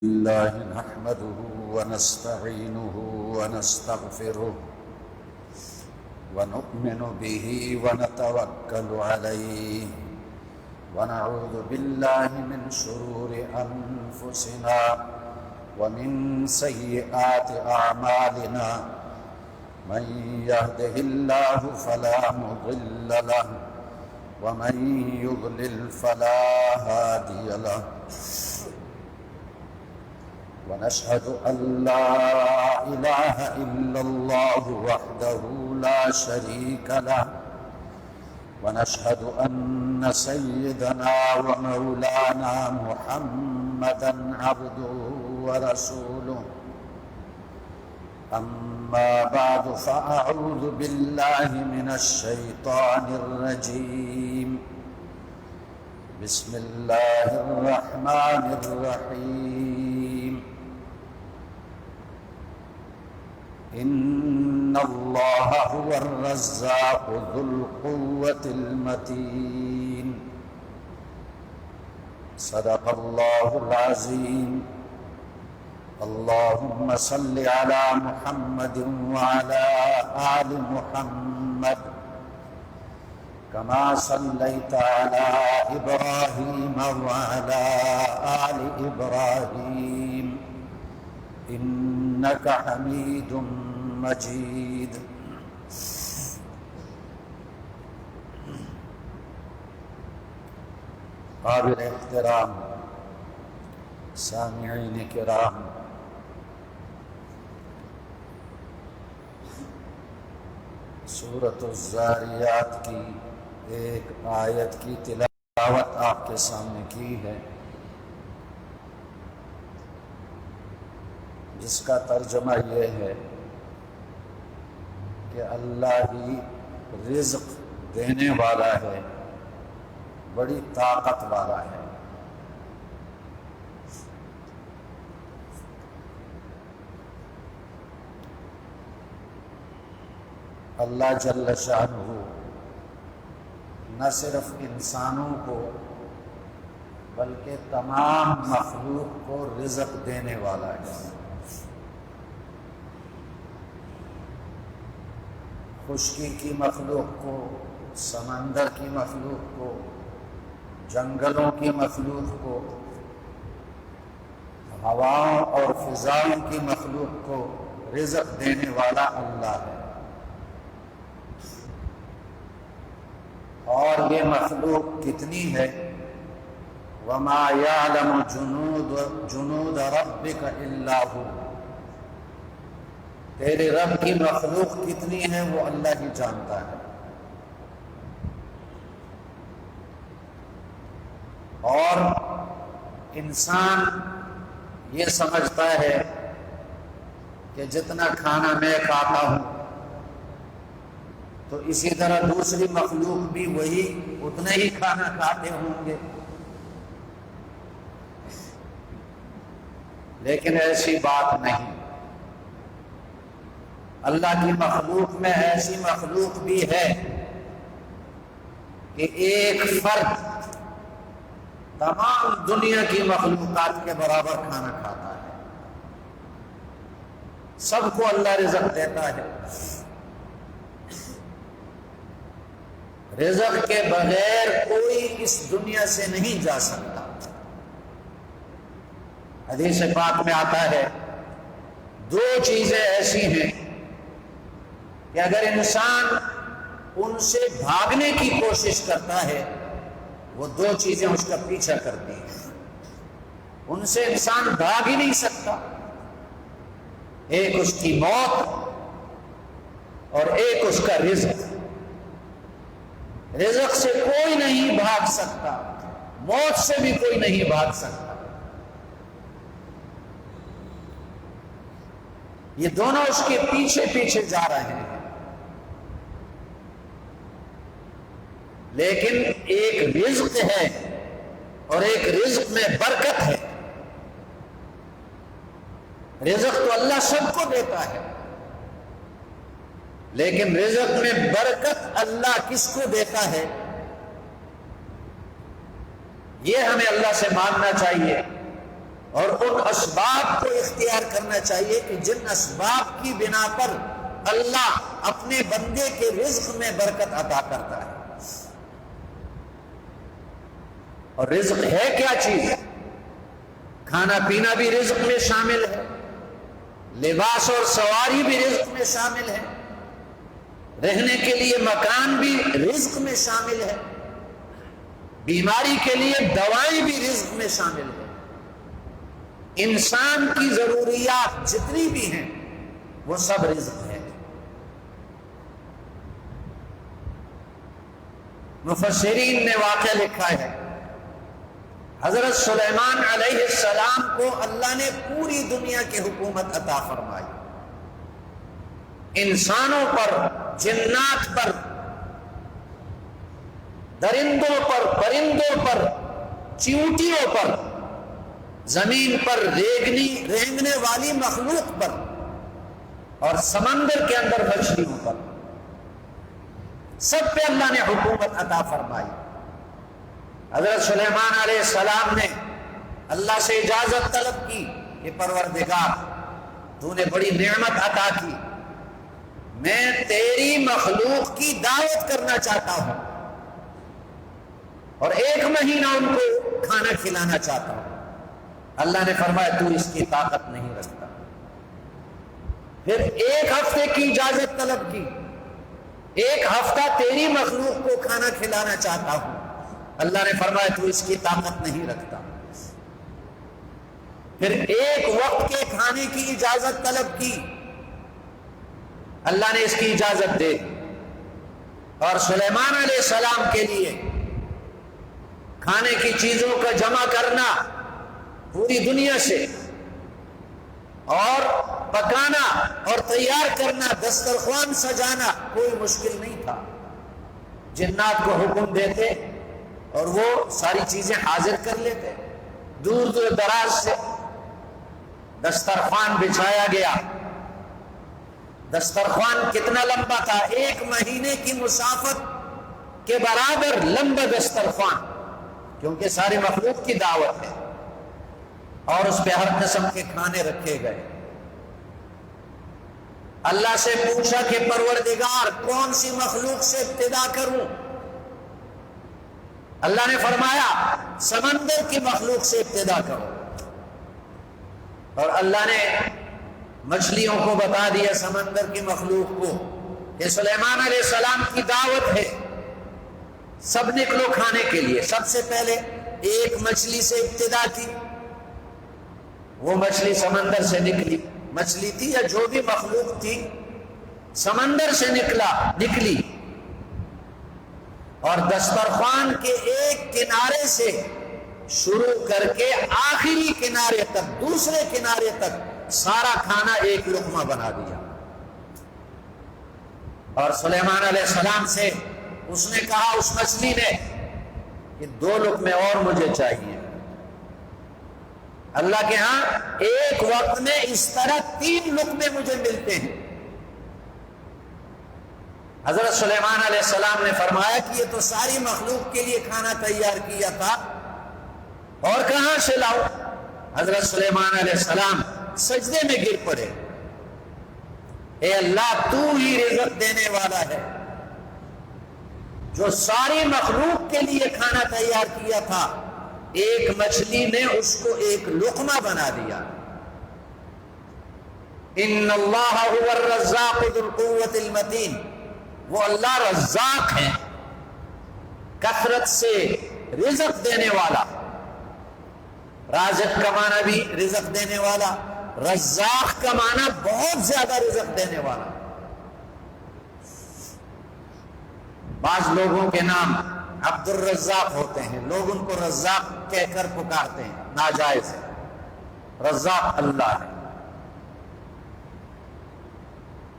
الله نحمده ونستعينه ونستغفره ونؤمن به ونتوكل عليه ونعوذ بالله من شرور أنفسنا ومن سيئات أعمالنا من يهده الله فلا مضل له ومن يضلل فلا هادي له ونشهد أن لا إله إلا الله وحده لا شريك له ونشهد أن سيدنا ومولانا محمدا عبده ورسوله أما بعد فأعوذ بالله من الشيطان الرجيم بسم الله الرحمن الرحيم إن الله هو الرزاق ذو القوة المتين صدق الله العظيم اللهم صل على محمد وعلى آل محمد كما صليت على إبراهيم وعلى آل إبراهيم إنك حميد مجيد قابل احترام سامعین کرام، سورۃ الذاریات کی ایک آیت کی تلاوت آپ کے سامنے کی ہے، جس کا ترجمہ یہ ہے کہ اللہ ہی رزق دینے والا ہے، بڑی طاقت والا ہے۔ اللہ جل شانہ نہ صرف انسانوں کو بلکہ تمام مخلوق کو رزق دینے والا ہے۔ خشکی کی مخلوق کو، سمندر کی مخلوق کو، جنگلوں کی مخلوق کو، ہواؤں اور فضاؤں کی مخلوق کو رزق دینے والا اللہ ہے۔ اور یہ مخلوق کتنی ہے؟ وَمَا يَعْلَمُ جُنُودَ رَبِّكَ إِلَّا هُوَ، تیرے رب کی مخلوق کتنی ہے وہ اللہ ہی جانتا ہے۔ اور انسان یہ سمجھتا ہے کہ جتنا کھانا میں کھاتا ہوں تو اسی طرح دوسری مخلوق بھی وہی اتنا ہی کھانا کھاتے ہوں گے، لیکن ایسی بات نہیں۔ اللہ کی مخلوق میں ایسی مخلوق بھی ہے کہ ایک فرد تمام دنیا کی مخلوقات کے برابر کھانا کھاتا ہے، سب کو اللہ رزق دیتا ہے۔ رزق کے بغیر کوئی اس دنیا سے نہیں جا سکتا۔ حدیث پاک میں آتا ہے دو چیزیں ایسی ہیں کہ اگر انسان ان سے بھاگنے کی کوشش کرتا ہے وہ دو چیزیں اس کا پیچھا کرتی ہیں، ان سے انسان بھاگ ہی نہیں سکتا۔ ایک اس کی موت اور ایک اس کا رزق۔ رزق سے کوئی نہیں بھاگ سکتا، موت سے بھی کوئی نہیں بھاگ سکتا۔ یہ دونوں اس کے پیچھے پیچھے جا رہے ہیں، لیکن ایک رزق ہے اور ایک رزق میں برکت ہے۔ رزق تو اللہ سب کو دیتا ہے، لیکن رزق میں برکت اللہ کس کو دیتا ہے یہ ہمیں اللہ سے مانگنا چاہیے اور ان اسباب کو اختیار کرنا چاہیے کہ جن اسباب کی بنا پر اللہ اپنے بندے کے رزق میں برکت عطا کرتا ہے۔ اور رزق ہے کیا چیز؟ کھانا پینا بھی رزق میں شامل ہے، لباس اور سواری بھی رزق میں شامل ہے، رہنے کے لیے مکان بھی رزق میں شامل ہے، بیماری کے لیے دوائیں بھی رزق میں شامل ہے۔ انسان کی ضروریات جتنی بھی ہیں وہ سب رزق ہے۔ مفسرین نے واقعہ لکھا ہے، حضرت سلیمان علیہ السلام کو اللہ نے پوری دنیا کی حکومت عطا فرمائی، انسانوں پر، جنات پر، درندوں پر، پرندوں پر، چیونٹیوں پر، زمین پر رینگنے والی مخلوق پر، اور سمندر کے اندر مچھلیوں پر، سب پہ اللہ نے حکومت عطا فرمائی۔ حضرت سلیمان علیہ السلام نے اللہ سے اجازت طلب کی کہ پروردگار تو نے بڑی نعمت عطا کی، میں تیری مخلوق کی دعوت کرنا چاہتا ہوں اور 1 مہینہ ان کو کھانا کھلانا چاہتا ہوں۔ اللہ نے فرمایا تو اس کی طاقت نہیں رکھتا۔ پھر 1 ہفتے کی اجازت طلب کی، 1 ہفتہ تیری مخلوق کو کھانا کھلانا چاہتا ہوں۔ اللہ نے فرمایا تو اس کی طاقت نہیں رکھتا۔ پھر 1 وقت کے کھانے کی اجازت طلب کی، اللہ نے اس کی اجازت دے دی۔ اور سلیمان علیہ السلام کے لیے کھانے کی چیزوں کا جمع کرنا پوری دنیا سے، اور پکانا اور تیار کرنا، دسترخوان سجانا کوئی مشکل نہیں تھا۔ جنات کو حکم دیتے اور وہ ساری چیزیں حاضر کر لیتے۔ دور دور دراز سے دسترخوان بچھایا گیا۔ دسترخوان کتنا لمبا تھا؟ 1 مہینے کی مسافت کے برابر لمبا دسترخوان، کیونکہ ساری مخلوق کی دعوت ہے، اور اس پہ ہر قسم کے کھانے رکھے گئے۔ اللہ سے پوچھا کہ پروردگار کون سی مخلوق سے ابتدا کروں؟ اللہ نے فرمایا سمندر کی مخلوق سے ابتدا کرو، اور اللہ نے مچھلیوں کو بتا دیا، سمندر کی مخلوق کو، کہ سلیمان علیہ السلام کی دعوت ہے، سب نکلو کھانے کے لیے۔ سب سے پہلے 1 مچھلی سے ابتدا کی، وہ مچھلی سمندر سے نکلی، مچھلی تھی یا جو بھی مخلوق تھی سمندر سے نکلی، اور دسترخوان کے ایک کنارے سے شروع کر کے آخری کنارے تک، دوسرے کنارے تک سارا کھانا ایک لقمہ بنا دیا۔ اور سلیمان علیہ السلام سے اس نے کہا، اس مچھلی نے، کہ 2 لقمے اور مجھے چاہیے۔ اللہ کے ہاں ایک وقت میں اس طرح 3 لقمے مجھے ملتے ہیں۔ حضرت سلیمان علیہ السلام نے فرمایا کہ یہ تو ساری مخلوق کے لیے کھانا تیار کیا تھا، اور کہاں سے لاؤ؟ حضرت سلیمان علیہ السلام سجدے میں گر پڑے، اے اللہ تو ہی رزق دینے والا ہے، جو ساری مخلوق کے لیے کھانا تیار کیا تھا، ایک مچھلی نے اس کو ایک لقمہ بنا دیا۔ ان اللہ هو الرزاق ذو القوۃ المتین، وہ اللہ رزاق ہے، کثرت سے رزق دینے والا۔ رازق کا معنی بھی رزق دینے والا، رزاق کا معنی بہت زیادہ رزق دینے والا۔ بعض لوگوں کے نام عبد الرزاق ہوتے ہیں، لوگ ان کو رزاق کہہ کر پکارتے ہیں، ناجائز ہے۔ رزاق اللہ ہے۔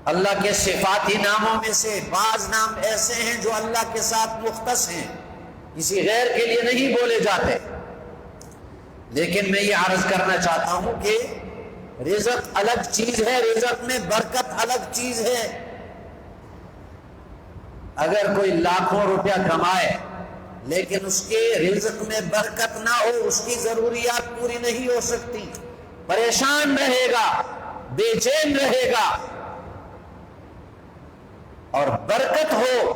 اللہ کے صفاتی ناموں میں سے بعض نام ایسے ہیں جو اللہ کے ساتھ مختص ہیں، کسی غیر کے لیے نہیں بولے جاتے۔ لیکن میں یہ عرض کرنا چاہتا ہوں کہ رزق الگ چیز ہے، رزق میں برکت الگ چیز ہے۔ اگر کوئی لاکھوں روپیہ کمائے لیکن اس کے رزق میں برکت نہ ہو، اس کی ضروریات پوری نہیں ہو سکتی، پریشان رہے گا، بے چین رہے گا۔ اور برکت ہو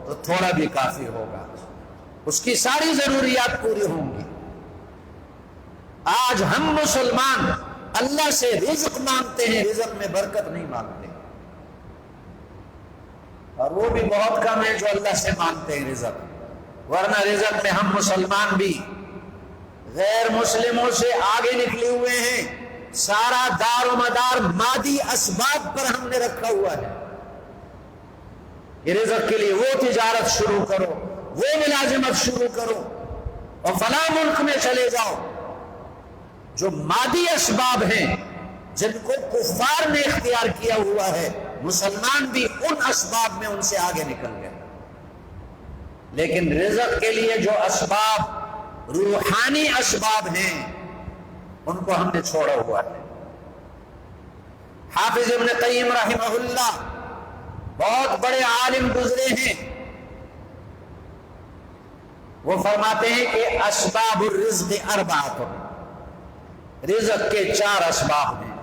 تو تھوڑا بھی کافی ہوگا، اس کی ساری ضروریات پوری ہوں گی۔ آج ہم مسلمان اللہ سے رزق مانگتے ہیں، رزق میں برکت نہیں مانگتے، اور وہ بھی بہت کم ہے جو اللہ سے مانگتے ہیں رزق، ورنہ رزق میں ہم مسلمان بھی غیر مسلموں سے آگے نکلے ہوئے ہیں۔ سارا دار و مدار مادی اسباب پر ہم نے رکھا ہوا ہے۔ یہ رزق کے لیے وہ تجارت شروع کرو، وہ ملازمت شروع کرو، اور فلاں ملک میں چلے جاؤ۔ جو مادی اسباب ہیں جن کو کفار نے اختیار کیا ہوا ہے، مسلمان بھی ان اسباب میں ان سے آگے نکل گئے۔ لیکن رزق کے لیے جو اسباب روحانی اسباب ہیں ان کو ہم نے چھوڑا ہوا ہے۔ حافظ ابن قیم رحمہ اللہ بہت بڑے عالم گزرے ہیں، وہ فرماتے ہیں کہ اسباب الرزق اربعۃ، رزق کے 4 اسباب ہیں،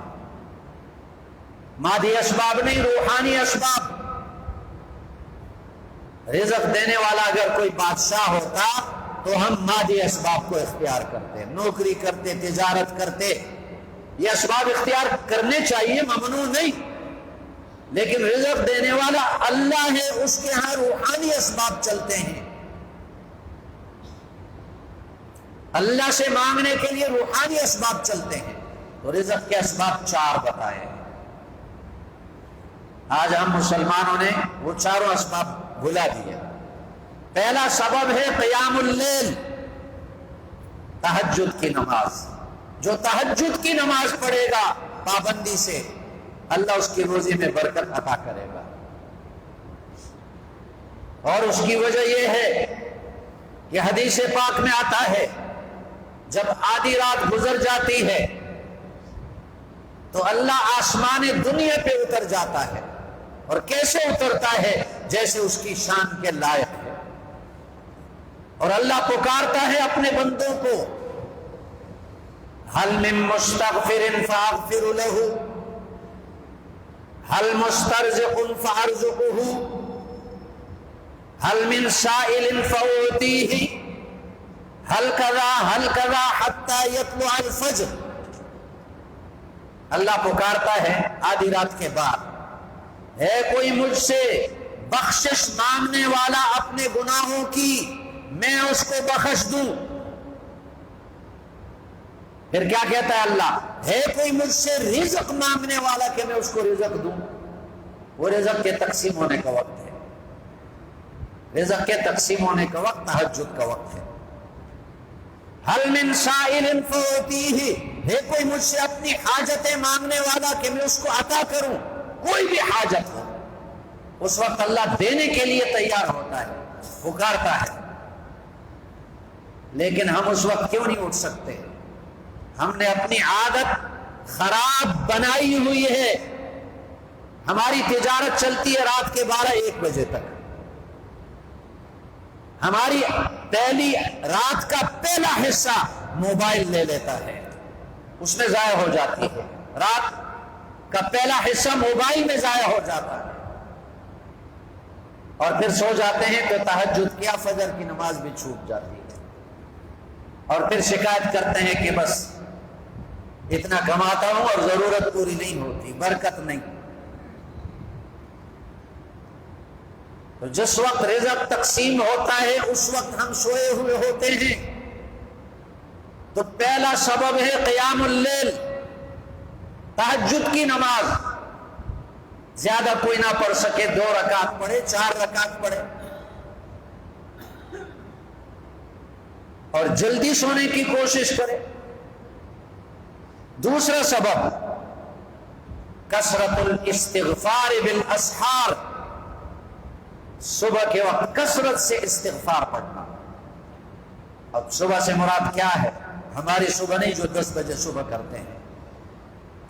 مادی اسباب نہیں، روحانی اسباب۔ رزق دینے والا اگر کوئی بادشاہ ہوتا تو ہم مادی اسباب کو اختیار کرتے، نوکری کرتے، تجارت کرتے، یہ اسباب اختیار کرنے چاہیے، ممنوع نہیں، لیکن رزق دینے والا اللہ ہے، اس کے ہاں روحانی اسباب چلتے ہیں۔ اللہ سے مانگنے کے لیے روحانی اسباب چلتے ہیں، تو رزق کے اسباب 4 بتائے۔ آج ہم مسلمانوں نے وہ 4 اسباب بھلا دیے۔ پہلا سبب ہے قیام اللیل، تہجد کی نماز۔ جو تہجد کی نماز پڑھے گا پابندی سے، اللہ اس کی روزی میں برکت عطا کرے گا۔ اور اس کی وجہ یہ ہے کہ حدیث پاک میں آتا ہے جب آدھی رات گزر جاتی ہے تو اللہ آسمان دنیا پہ اتر جاتا ہے، اور کیسے اترتا ہے؟ جیسے اس کی شان کے لائق ہے، اور اللہ پکارتا ہے اپنے بندوں کو، حل من مستغفر فاغفر له، حل مسترزق فارزقه، حل من سائل فاعطیہ، حل کذا حتی یطلع الفجر۔ اللہ پکارتا ہے آدھی رات کے بعد، ہے کوئی مجھ سے بخشش مانگنے والا اپنے گناہوں کی، میں اس کو بخش دوں۔ پھر کیا کہتا ہے اللہ؟ ہے کوئی مجھ سے رزق مانگنے والا کہ میں اس کو رزق دوں۔ وہ رزق کے تقسیم ہونے کا وقت ہے، رزق کے تقسیم ہونے کا وقت تہجد کا وقت ہے۔ حل من سائل فاعطیہ، ہے کوئی مجھ سے اپنی حاجتیں مانگنے والا کہ میں اس کو عطا کروں، کوئی بھی حاجت ہو، اس وقت اللہ دینے کے لیے تیار ہوتا ہے، پکارتا ہے۔ لیکن ہم اس وقت کیوں نہیں اٹھ سکتے؟ ہم نے اپنی عادت خراب بنائی ہوئی ہے۔ ہماری تجارت چلتی ہے رات کے 12-1 بجے تک، ہماری پہلی رات کا پہلا حصہ موبائل لے لیتا ہے، اس میں ضائع ہو جاتی ہے، رات کا پہلا حصہ موبائل میں ضائع ہو جاتا ہے، اور پھر سو جاتے ہیں تو تہجد کیا، فجر کی نماز بھی چھوٹ جاتی ہے، اور پھر شکایت کرتے ہیں کہ بس اتنا کماتا ہوں اور ضرورت پوری نہیں ہوتی، برکت نہیں۔ تو جس وقت رزق تقسیم ہوتا ہے اس وقت ہم سوئے ہوئے ہوتے ہیں۔ تو پہلا سبب ہے قیام اللیل، تہجد کی نماز۔ زیادہ کوئی نہ پڑھ سکے 2 رکعت پڑھے، 4 رکعت پڑھے، اور جلدی سونے کی کوشش کرے۔ دوسرا سبب کثرت الاستغفار بالاسحار، صبح کے وقت کثرت سے استغفار پڑھنا۔ اب صبح سے مراد کیا ہے؟ ہماری صبح نہیں جو 10 بجے صبح کرتے ہیں،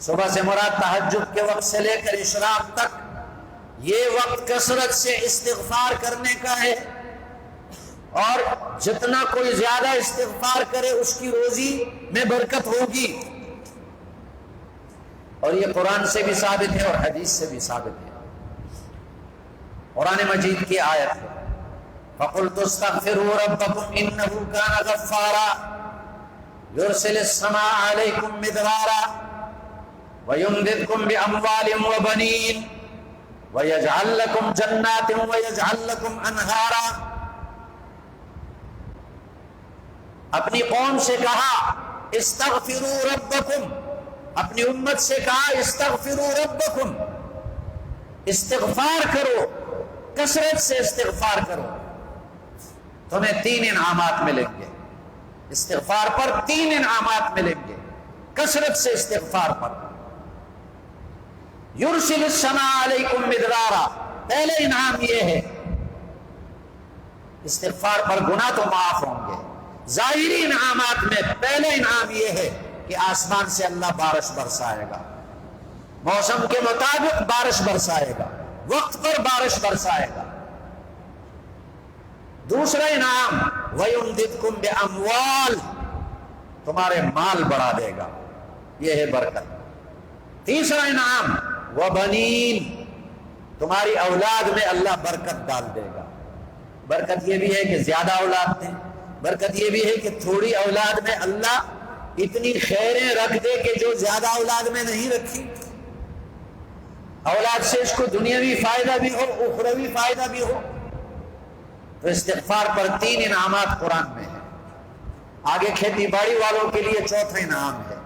صبح سے مراد تہجد کے وقت سے لے کر اشراق تک، یہ وقت کثرت سے استغفار کرنے کا ہے، اور جتنا کوئی زیادہ استغفار کرے اس کی روزی میں برکت ہوگی. اور یہ قرآن سے بھی ثابت ہے اور حدیث سے بھی ثابت ہے. قرآن مجید کی آیت ہے فَقُلْتُ اسْتَغْفِرُوا رَبَّكُمْ إِنَّهُ كَانَ غَفَّارًا يُرْسِلِ السَّمَاءَ عَلَيْكُمْ مِدْرَارًا وَيُمْدِدْكُمْ بِأَمْوَالٍ وَبَنِينَ وَيَجْعَلْ لَكُمْ جَنَّاتٍ وَيَجْعَلْ لَكُمْ أَنْهَارًا. اپنی قوم سے کہا استغفروا ربکم، اپنی امت سے کہا استغفروا ربکم، استغفار کرو، کثرت سے استغفار کرو، تمہیں 3 انعامات ملیں گے. استغفار پر 3 انعامات ملیں گے کثرت سے استغفار پر. یرسل السماء علیکم مدرارا، پہلے انعام یہ ہے استغفار پر گناہ تو معاف ہوں گے. ظاہری انعامات میں پہلے انعام یہ ہے کہ آسمان سے اللہ بارش برسائے گا، موسم کے مطابق بارش برسائے گا، وقت پر بارش برسائے گا. دوسرا انعام وَيُمْدِدْكُمْ بِأَمْوَالٍ، تمہارے مال بڑھا دے گا، یہ ہے برکت. تیسرا انعام وَبَنِينَ، تمہاری اولاد میں اللہ برکت ڈال دے گا. برکت یہ بھی ہے کہ زیادہ اولاد دیں، برکت یہ بھی ہے کہ تھوڑی اولاد میں اللہ اتنی خیریں رکھ دے کہ جو زیادہ اولاد میں نہیں رکھی. اولاد سے اس کو دنیاوی فائدہ بھی ہو، اخروی فائدہ بھی ہو. تو استغفار پر 3 انعامات قرآن میں ہیں. آگے کھیتی باڑی والوں کے لیے چوتھا انعام ہے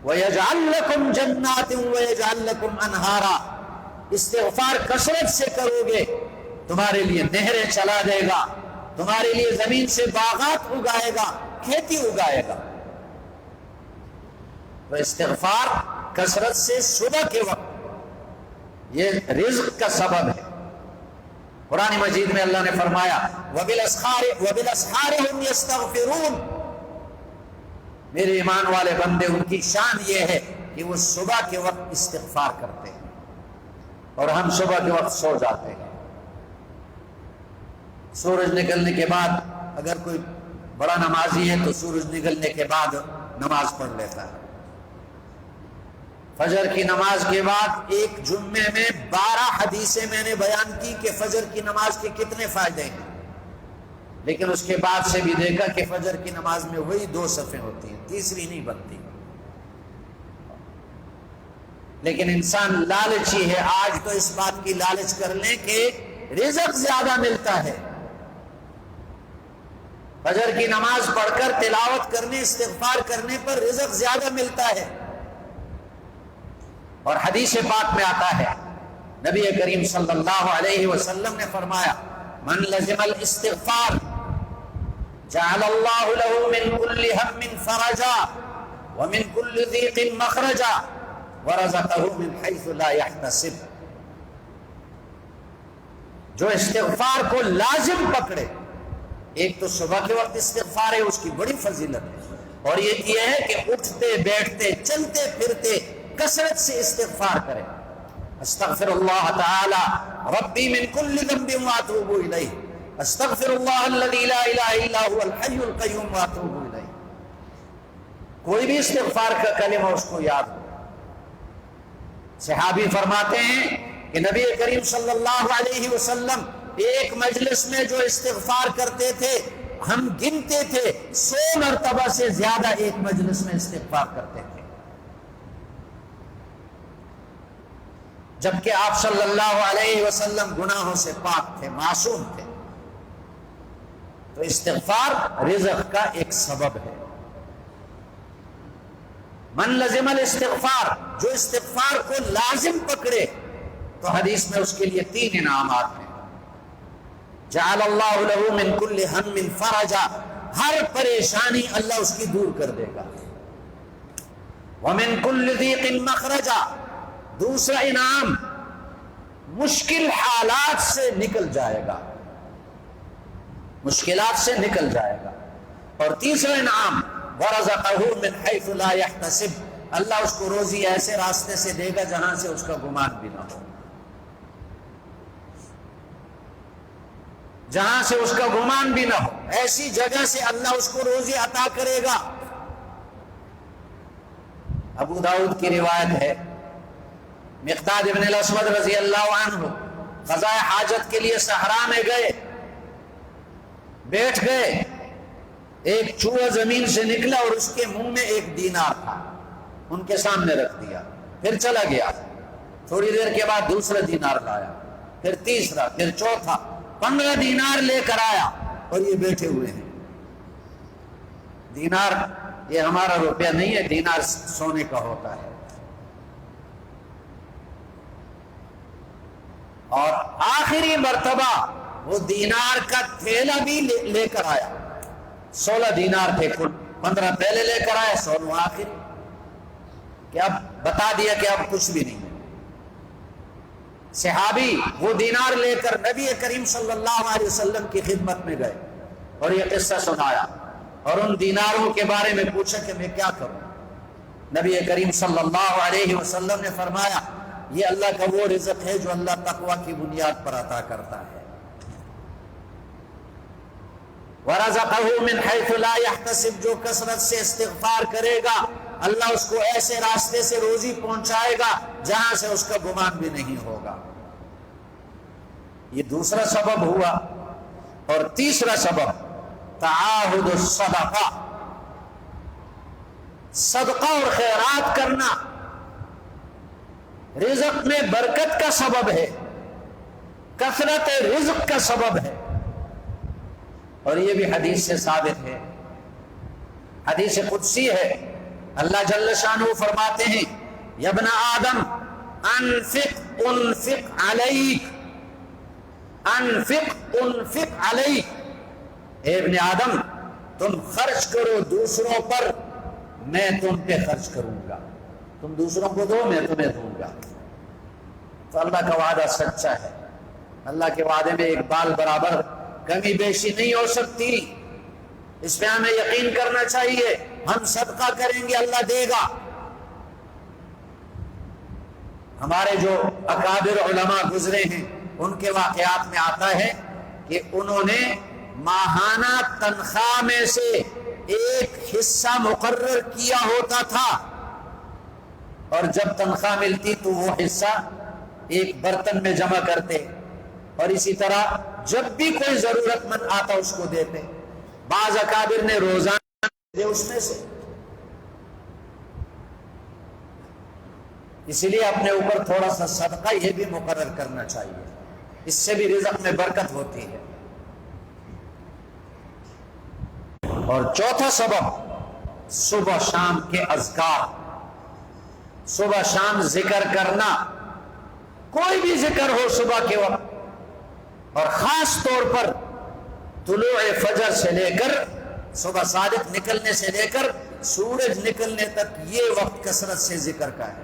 وَيَجْعَلْ لَكُمْ جَنَّاتٍ وَيَجْعَلْ لَكُمْ أَنْهَارًا. استغفار کثرت سے کرو گے تمہارے لیے نہریں چلا دے گا، تمہارے لیے زمین سے باغات اگائے گا، کھیتی اگائے گا. تو استغفار کثرت سے صبح کے وقت یہ رزق کا سبب ہے. قرآن مجید میں اللہ نے فرمایا وَبِالْأَسْحَارِ هُمْ يَسْتَغْفِرُونَ، میرے ایمان والے بندے ان کی شان یہ ہے کہ وہ صبح کے وقت استغفار کرتے ہیں، اور ہم صبح کے وقت سو جاتے ہیں. سورج نکلنے کے بعد اگر کوئی بڑا نمازی ہے تو سورج نکلنے کے بعد نماز پڑھ لیتا ہے. فجر کی نماز کے بعد ایک جمعے میں 12 حدیثیں میں نے بیان کی کہ فجر کی نماز کے کتنے فائدے ہیں، لیکن اس کے بعد سے بھی دیکھا کہ فجر کی نماز میں وہی 2 صفیں ہوتی ہیں، تیسری نہیں بنتی. لیکن انسان لالچی ہے. آج تو اس بات کی لالچ کر لیں کہ رزق زیادہ ملتا ہے. فجر کی نماز پڑھ کر تلاوت کرنے، استغفار کرنے پر رزق زیادہ ملتا ہے. اور حدیث پاک میں آتا ہے نبی کریم صلی اللہ علیہ وسلم نے فرمایا من لزم الاستغفار جعل اللہ له من كل هم فرجا ومن كل ضيق مخرجا ورزقه من حيث لا يحتسب. جو استغفار کو لازم پکڑے، ایک تو صبح کے وقت استغفار ہے، اس کی بڑی فضیلت ہے، اور یہ ہے کہ اٹھتے بیٹھتے چلتے پھرتے کثرت سے استغفار کرے. استغفر اللہ تعالی ربی من کل ذنب واتوب الیہ، استغفر اللہ الذی لا الہ الا هو الحی القیوم واتوب الیہ. کوئی بھی استغفار کا کلمہ اس کو یاد ہو. صحابی فرماتے ہیں کہ نبی کریم صلی اللہ علیہ وسلم ایک مجلس میں جو استغفار کرتے تھے ہم گنتے تھے 100 مرتبہ سے زیادہ ایک مجلس میں استغفار کرتے تھے، جبکہ آپ صلی اللہ علیہ وسلم گناہوں سے پاک تھے، معصوم تھے. تو استغفار رزق کا ایک سبب ہے. من لزم الاستغفار، جو استغفار کو لازم پکڑے تو حدیث میں اس کے لیے 3 انعامات ہیں. جعل اللہ له من كل هم فرجا، ہر پریشانی اللہ اس کی دور کر دے گا. ومن كل ضيق مخرجا، دوسرا انعام مشکل حالات سے نکل جائے گا، مشکلات سے نکل جائے گا. اور تیسرا انعام ورزقہ من حیث لا یحتسب، اللہ اس کو روزی ایسے راستے سے دے گا جہاں سے اس کا گمان بھی نہ ہو. جہاں سے اس کا گمان بھی نہ ہو، ایسی جگہ سے اللہ اس کو روزی عطا کرے گا۔ ابو داؤد کی روایت ہے، مقداد ابن الاسود رضی اللہ عنہ قضاء حاجت کے لیے صحرا میں گئے، بیٹھ گئے، ایک چوہا زمین سے نکلا اور اس کے منہ میں ایک دینار تھا، ان کے سامنے رکھ دیا، پھر چلا گیا۔ تھوڑی دیر کے بعد دوسرا دینار لایا، پھر تیسرا، پھر چوتھا، 15 دینار لے کر آیا اور یہ بیٹھے ہوئے ہیں۔ دینار یہ ہمارا روپیہ نہیں ہے، دینار سونے کا ہوتا ہے۔ اور آخری مرتبہ وہ دینار کا تھیلا بھی لے کر آیا، 16 دینار تھے کل، 15 پہلے لے کر آئے، 16 آخری، کہ اب بتا دیا کہ اب کچھ بھی نہیں ہے۔ صحابی وہ دینار لے کر نبی کریم صلی اللہ علیہ وسلم کی خدمت میں گئے اور یہ قصہ سنایا اور ان دیناروں کے بارے میں پوچھا کہ میں کیا کروں۔ نبی کریم صلی اللہ علیہ وسلم نے فرمایا یہ اللہ کا وہ رزق ہے جو اللہ تقوی کی بنیاد پر عطا کرتا ہے۔ وَرَزَقَهُ مِنْ حَيْثُ لَا يَحْتَسِبُ، جو کثرت سے استغفار کرے گا اللہ اس کو ایسے راستے سے روزی پہنچائے گا جہاں سے اس کا گمان بھی نہیں ہوگا۔ یہ دوسرا سبب ہوا۔ اور تیسرا سبب تعاہد الصدقہ، صدقہ اور خیرات کرنا رزق میں برکت کا سبب ہے، کثرت رزق کا سبب ہے۔ اور یہ بھی حدیث سے ثابت ہے، حدیث قدسی ہے، اللہ جل شانہ فرماتے ہیں یا ابن آدم انفق انفق علیک، انفق انفق علیک، اے ابن آدم تم خرچ کرو دوسروں پر، میں تم پہ خرچ کروں گا، تم دوسروں کو دو میں تمہیں دوں گا۔ تو اللہ کا وعدہ سچا ہے، اللہ کے وعدے میں ایک بال برابر کمی بیشی نہیں ہو سکتی، اس پہ ہمیں یقین کرنا چاہیے۔ ہم صدقہ کریں گے اللہ دے گا۔ ہمارے جو اکابر علماء گزرے ہیں ان کے واقعات میں آتا ہے کہ انہوں نے ماہانہ تنخواہ میں سے ایک حصہ مقرر کیا ہوتا تھا، اور جب تنخواہ ملتی تو وہ حصہ ایک برتن میں جمع کرتے، اور اسی طرح جب بھی کوئی ضرورت مند آتا اس کو دیتے۔ بعض اکابر نے روزانہ دے اس میں سے، اسی لیے اپنے اوپر تھوڑا سا صدقہ یہ بھی مقرر کرنا چاہیے، اس سے بھی رزق میں برکت ہوتی ہے۔ اور چوتھا سبب صبح شام کے اذکار، صبح شام ذکر کرنا، کوئی بھی ذکر ہو صبح کے وقت، اور خاص طور پر طلوع فجر سے لے کر صبح صادق نکلنے سے لے کر سورج نکلنے تک یہ وقت کثرت سے ذکر کا ہے،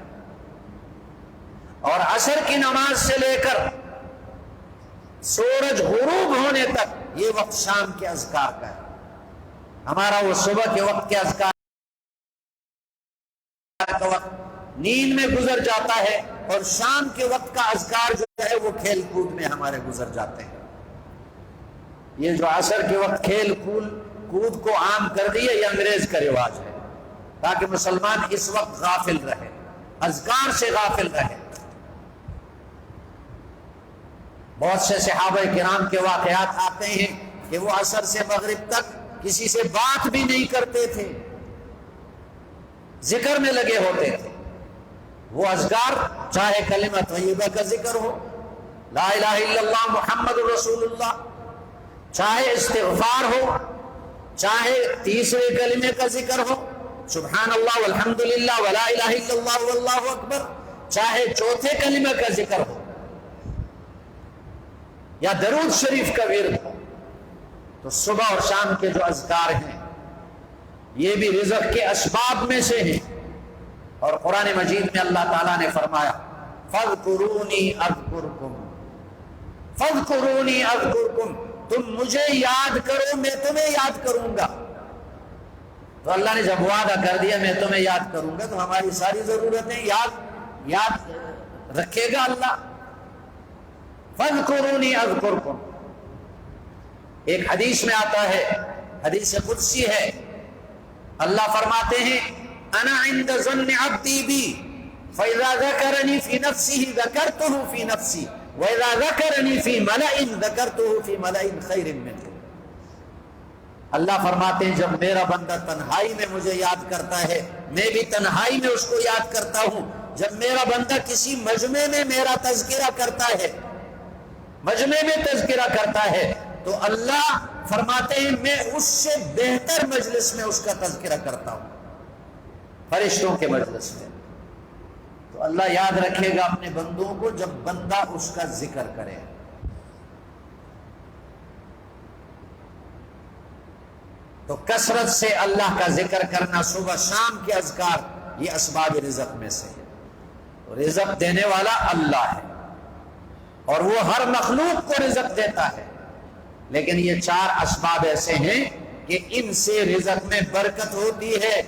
اور عصر کی نماز سے لے کر سورج غروب ہونے تک یہ وقت شام کے اذکار کا ہے۔ ہمارا وہ صبح کے وقت کے اذکار کا وقت نیند میں گزر جاتا ہے، اور شام کے وقت کا اذکار جو ہے وہ کھیل کود میں ہمارے گزر جاتے ہیں۔ یہ جو عصر کے وقت کھیل کود کو عام کر دیا یہ انگریز کا رواج ہے، تاکہ مسلمان اس وقت غافل رہے، اذکار سے غافل رہے۔ بہت سے صحابہ کرام کے واقعات آتے ہیں کہ وہ عصر سے مغرب تک کسی سے بات بھی نہیں کرتے تھے، ذکر میں لگے ہوتے تھے۔ وہ اذکار چاہے کلمہ طیبہ کا ذکر ہو، لا الہ الا اللہ محمد رسول اللہ، چاہے استغفار ہو، چاہے تیسرے کلمے کا ذکر ہو سبحان اللہ والحمد للہ ولا الہ الا اللہ واللہ اکبر، چاہے چوتھے کلمے کا ذکر ہو یا درود شریف کا ورد ہو، تو صبح اور شام کے جو اذکار ہیں یہ بھی رزق کے اسباب میں سے ہیں۔ اور قرآن مجید میں اللہ تعالیٰ نے فرمایا فَاذْكُرُونِي أَذْكُرْكُمْ فَاذْكُرُونِي أَذْكُرْكُمْ، تم مجھے یاد کرو میں تمہیں یاد کروں گا۔ تو اللہ نے جب وعدہ کر دیا میں تمہیں یاد کروں گا تو ہماری ساری ضرورتیں یاد رکھے گا اللہ۔ فَاذْكُرُونِي أَذْكُرْكُمْ، ایک حدیث میں آتا ہے، حدیث قدسی ہے، اللہ فرماتے ہیں انا عند ظن عبدی بی فاذا ذکرنی فی نفسہ ذکرتہ فی نفسی واذا ذکرنی فی ملأ ذکرتہ فی ملأ خیر منہ۔ اللہ فرماتے ہیں جب میرا بندہ تنہائی میں مجھے یاد کرتا ہے، میں بھی تنہائی میں اس کو یاد کرتا ہوں۔ جب میرا بندہ کسی مجمع میں میرا تذکرہ کرتا ہے، مجمع میں تذکرہ کرتا ہے، تو اللہ فرماتے ہیں میں اس سے بہتر مجلس میں اس کا تذکرہ کرتا ہوں، فرشتوں کے مجلس میں۔ تو اللہ یاد رکھے گا اپنے بندوں کو جب بندہ اس کا ذکر کرے۔ تو کثرت سے اللہ کا ذکر کرنا، صبح شام کے اذکار، یہ اسباب رزق میں سے ہے۔ رزق دینے والا اللہ ہے اور وہ ہر مخلوق کو رزق دیتا ہے، لیکن یہ 4 اسباب ایسے ہیں کہ ان سے رزق میں برکت ہوتی ہے،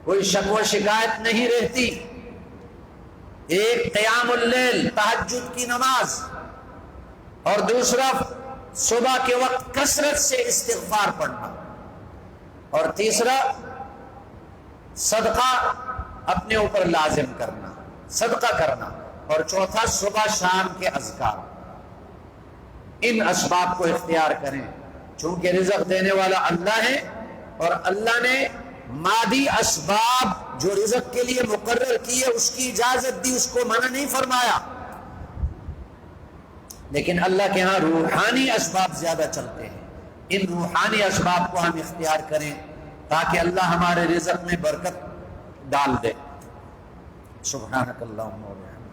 کوئی شک و شکایت نہیں رہتی۔ ایک قیام اللیل، تہجد کی نماز، اور دوسرا صبح کے وقت کثرت سے استغفار پڑھنا، اور تیسرا صدقہ اپنے اوپر لازم کرنا، صدقہ کرنا، اور چوتھا صبح شام کے اذکار۔ ان اسباب کو اختیار کریں، چونکہ رزق دینے والا اللہ ہے، اور اللہ نے مادی اسباب جو رزق کے لیے مقرر کیے اس کی اجازت دی، اس کو منع نہیں فرمایا، لیکن اللہ کے ہاں روحانی اسباب زیادہ چلتے ہیں۔ ان روحانی اسباب کو ہم اختیار کریں تاکہ اللہ ہمارے رزق میں برکت ڈال دے۔ سبحانک اللہم و بحمدک۔